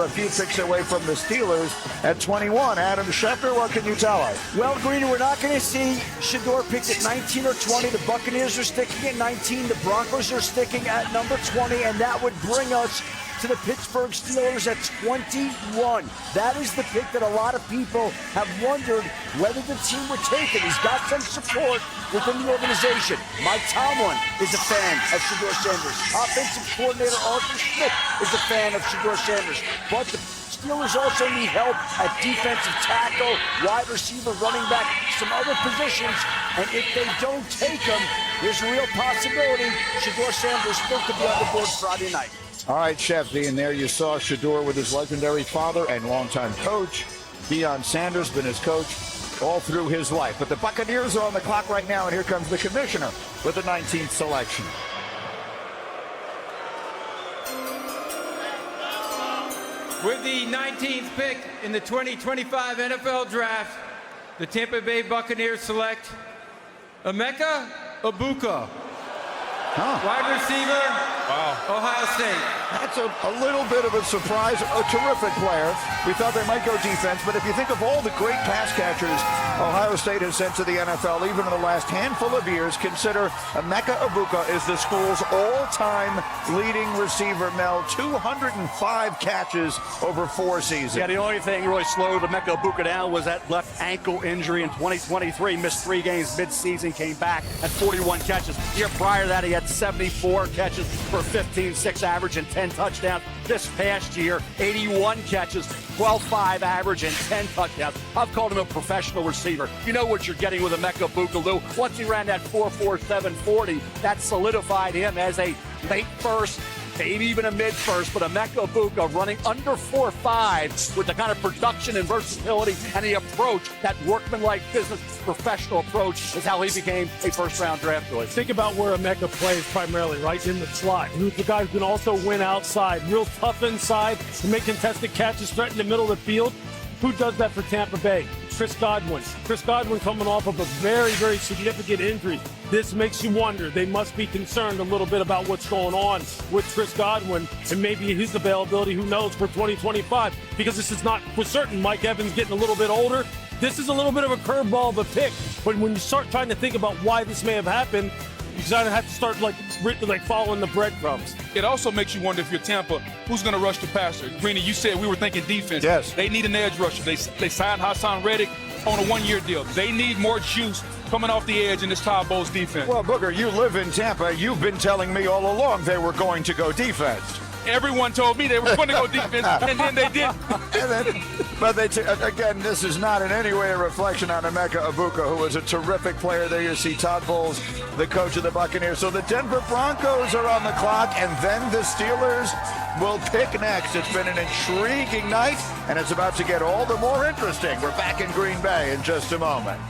A few picks away from the Steelers at 21. Adam Schefter, what can you tell us? Well, Greedy, we're not going to see Shedeur picked at 19 or 20. The Buccaneers are sticking at 19. The Broncos are sticking at number 20, and that would bring us to the Pittsburgh Steelers at 21. That is the pick that a lot of people have wondered whether the team would take it. He's got some support within the organization. Mike Tomlin is a fan of Shedeur Sanders. Offensive coordinator Arthur Smith is a fan of Shedeur Sanders. But the Steelers also need help at defensive tackle, wide receiver, running back, some other positions. And if they don't take him, there's a real possibility Shedeur Sanders still could be on the board Friday night. All right, Shefty, and there you saw Shedeur with his legendary father and longtime coach. Deion Sanders been his coach all through his life. But the Buccaneers are on the clock right now, and here comes the commissioner with the 19th selection. With the 19th pick in the 2025 NFL Draft, the Tampa Bay Buccaneers select Emeka Egbuka, wide receiver, Ohio State. That's a little bit of a surprise. A terrific player. We thought they might go defense, but if you think of all the great pass catchers Ohio State has sent to the NFL, even in the last handful of years, consider Emeka Egbuka is the school's all-time leading receiver, Mel. 205 catches over 4 seasons. Yeah, the only thing really slowed Emeka Egbuka down was that left ankle injury in 2023. Missed 3 games mid-season, came back at 41 catches. The year prior to that, he had 74 catches for 15.6 average and 10 touchdowns. This past year, 81 catches, 12.5 average, and 10 touchdowns. I've called him a professional receiver. You know what you're getting with Emeka Egbuka, Lou. Once he ran that 4.47 40, that solidified him as a late first, maybe even a mid-first, but Emeka Egbuka running under 4.5 with the kind of production and versatility and the approach, that workman-like business professional approach is how he became a first-round draft choice. Think about where Emeka plays primarily, right in the slot. Who's the guy who can also win outside, real tough inside, to make contested catches, threaten the middle of the field. Who does that for Tampa Bay? Chris Godwin. Chris Godwin coming off of a very, very significant injury. This makes you wonder. They must be concerned a little bit about what's going on with Chris Godwin and maybe his availability, who knows, for 2025. Because this is not for certain. Mike Evans getting a little bit older. This is a little bit of a curveball of a pick. But when you start trying to think about why this may have happened, you kind of have to start like following the breadcrumbs. It also makes you wonder, if you're Tampa, who's going to rush the passer? Greeny, you said we were thinking defense. Yes. They need an edge rusher. They signed Hassan Reddick on a 1-year deal. They need more juice coming off the edge in this Todd Bowles defense. Well, Booger, you live in Tampa. You've been telling me all along they were going to go defense. Everyone told me they were going to go defense, and then they didn't. But again, this is not in any way a reflection on Emeka Egbuka, who was a terrific player. There you see Todd Bowles, the coach of the Buccaneers. So the Denver Broncos are on the clock, and then the Steelers will pick next. It's been an intriguing night, and it's about to get all the more interesting. We're back in Green Bay in just a moment.